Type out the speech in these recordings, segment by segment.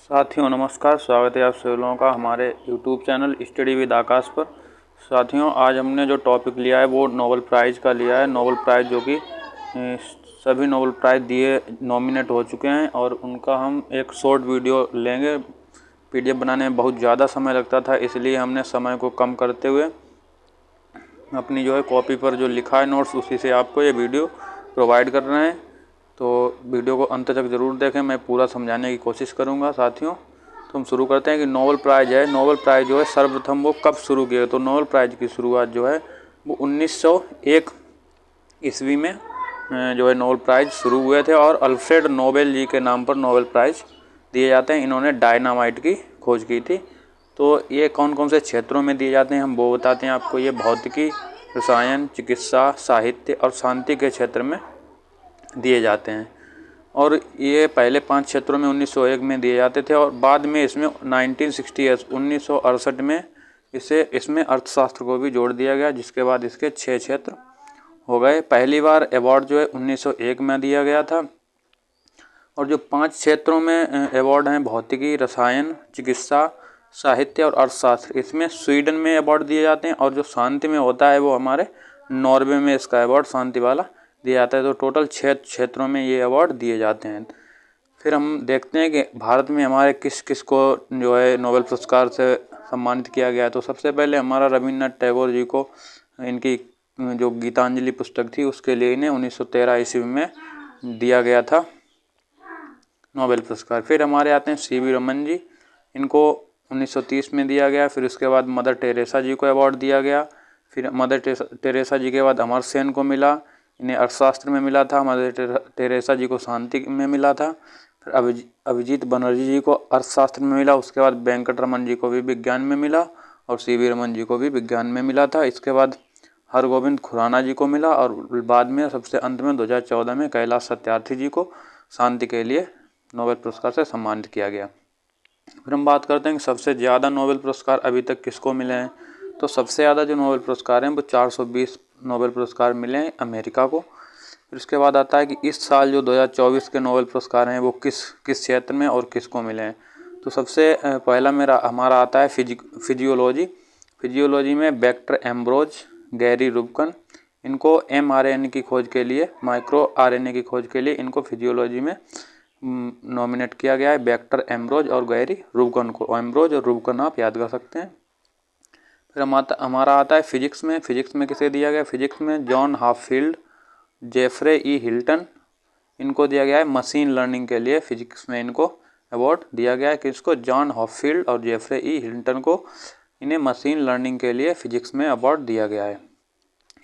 साथियों नमस्कार, स्वागत है आप सभी लोगों का हमारे YouTube चैनल स्टडी विद आकाश पर। साथियों आज हमने जो टॉपिक लिया है वो नोबेल प्राइज़ का लिया है। नोबेल प्राइज़ जो कि सभी नोबेल प्राइज़ दिए नॉमिनेट हो चुके हैं और उनका हम एक शॉर्ट वीडियो लेंगे। PDF बनाने में बहुत ज़्यादा समय लगता था, इसलिए हमने समय को कम करते हुए अपनी जो है कॉपी पर जो लिखा है नोट्स उसी से आपको ये वीडियो प्रोवाइड कर रहे हैं। तो वीडियो को अंत तक ज़रूर देखें, मैं पूरा समझाने की कोशिश करूंगा। साथियों तो हम शुरू करते हैं कि नोबेल प्राइज़ है। नोबेल प्राइज़ जो है सर्वप्रथम वो कब शुरू किया? तो नोबेल प्राइज़ की शुरुआत जो है वो 1901 ईस्वी में जो है नोबेल प्राइज़ शुरू हुए थे और अल्फ्रेड नोबेल जी के नाम पर नोबेल प्राइज़ दिए जाते हैं। इन्होंने डायनामाइट की खोज की थी। तो ये कौन कौन से क्षेत्रों में दिए जाते हैं हम वो बताते हैं आपको। ये भौतिकी, रसायन, चिकित्सा, साहित्य और शांति के क्षेत्र में दिए जाते हैं और ये पहले 5 क्षेत्रों में 1901 में दिए जाते थे और बाद में इसमें 1968 में इसमें अर्थशास्त्र को भी जोड़ दिया गया, जिसके बाद इसके 6 क्षेत्र हो गए। पहली बार अवार्ड जो है 1901 में दिया गया था और जो 5 क्षेत्रों में अवार्ड हैं भौतिकी, रसायन, चिकित्सा, साहित्य और अर्थशास्त्र, इसमें स्वीडन में अवार्ड दिए जाते हैं और जो शांति में होता है वो हमारे नॉर्वे में इसका अवार्ड शांति वाला दिया जाता है। तो टोटल 6 क्षेत्रों में ये अवार्ड दिए जाते हैं। फिर हम देखते हैं कि भारत में हमारे किस किस को जो है नोबेल पुरस्कार से सम्मानित किया गया है। तो सबसे पहले हमारा रविन्द्रनाथ टैगोर जी को इनकी जो गीतांजलि पुस्तक थी उसके लिए इन्हें 1913 ईस्वी में दिया गया था नोबेल पुरस्कार। फिर हमारे आते हैं CV रमन जी, इनको 1930 में दिया गया। फिर उसके बाद मदर टेरेसा जी को अवार्ड दिया गया। फिर मदर टेरेसा जी के बाद अमर्त्य सेन को मिला, इन्हें अर्थशास्त्र में मिला था। मदर टेरेसा जी को शांति में मिला था। फिर अभिजीत बनर्जी जी को अर्थशास्त्र में मिला। उसके बाद वेंकट रमन जी को भी विज्ञान में मिला और CV रमन जी को भी विज्ञान में मिला था। इसके बाद हरगोविंद खुराना जी को मिला और बाद में सबसे अंत में 2014 में कैलाश सत्यार्थी जी को शांति के लिए नोबेल पुरस्कार से सम्मानित किया गया। फिर हम बात करते हैं कि सबसे ज़्यादा नोबेल पुरस्कार अभी तक किसको मिले हैं। तो सबसे ज़्यादा जो नोबेल पुरस्कार हैं वो 420 नोबेल पुरस्कार मिले हैं अमेरिका को। फिर उसके बाद आता है कि इस साल जो 2024 के नोबेल पुरस्कार हैं वो किस किस क्षेत्र में और किसको मिले हैं। तो सबसे पहला हमारा आता है फिजियोलॉजी में वेक्टर एम्ब्रोज, गैरी रुबकन, इनको mRNA की खोज के लिए, माइक्रो RNA की खोज के लिए इनको फिजियोलॉजी में नॉमिनेट किया गया है। वेक्टर एम्ब्रोज और गैरी रुबकन को, एम्ब्रोज और रुबकन आप याद कर सकते हैं। फिर हमारा आता है फिजिक्स में किसे दिया गया? फिजिक्स में जॉन हॉपफील्ड, जेफरे ई हिल्टन, इनको दिया गया है मशीन लर्निंग के लिए। फिजिक्स में इनको अवार्ड दिया गया है किसको? जॉन हॉपफील्ड और जेफरे ई हिल्टन को, इन्हें मशीन लर्निंग के लिए फिजिक्स में अवार्ड दिया गया है।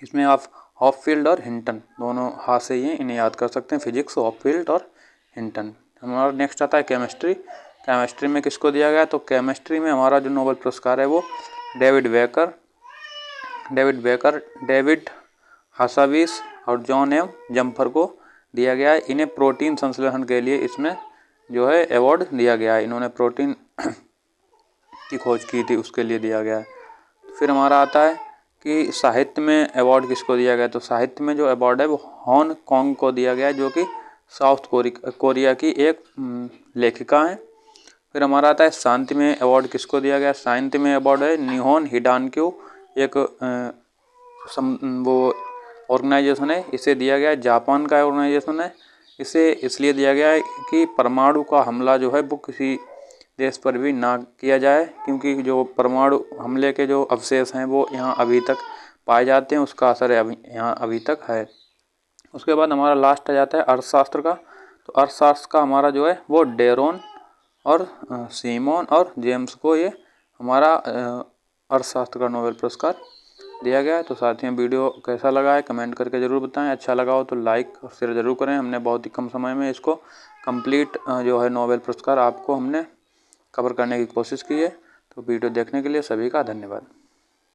इसमें आप हॉपफील्ड और हिल्टन दोनों हाथ से ही इन्हें याद कर सकते हैं, फिजिक्स हॉपफील्ड और हिल्टन। हमारा नेक्स्ट आता है केमिस्ट्री में किसको दिया गया? तो केमिस्ट्री में हमारा जो नोबेल पुरस्कार है वो डेविड हासाविस और जॉन एम जम्फर को दिया गया है। इन्हें प्रोटीन संश्लेषण के लिए इसमें जो है अवार्ड दिया गया है। इन्होंने प्रोटीन की खोज की थी, उसके लिए दिया गया है। फिर हमारा आता है कि साहित्य में अवार्ड किसको दिया गया? तो साहित्य में जो अवार्ड है वो हॉन कॉन्ग को दिया गया है, जो कि साउथ कोरिया की एक लेखिका है। फिर हमारा आता है शांति में अवार्ड किसको दिया गया? शांति में अवार्ड है निहोन हिडानक्यू, एक वो ऑर्गेनाइजेशन है, इसे दिया गया है। जापान का ऑर्गेनाइजेशन है। इसे इसलिए दिया गया है कि परमाणु का हमला जो है वो किसी देश पर भी ना किया जाए, क्योंकि जो परमाणु हमले के जो अवशेष हैं वो यहाँ अभी तक पाए जाते हैं, उसका असर यहाँ अभी तक है। उसके बाद हमारा लास्ट आ जाता है अर्थशास्त्र का। तो अर्थशास्त्र का हमारा जो है वो डेरोन और सीमोन और जेम्स को ये हमारा अर्थशास्त्र का नोबेल पुरस्कार दिया गया है। तो साथियों वीडियो कैसा लगा है कमेंट करके ज़रूर बताएं। अच्छा लगा हो तो लाइक और शेयर ज़रूर करें। हमने बहुत ही कम समय में इसको कंप्लीट जो है नोबेल पुरस्कार आपको हमने कवर करने की कोशिश की है। तो वीडियो देखने के लिए सभी का धन्यवाद।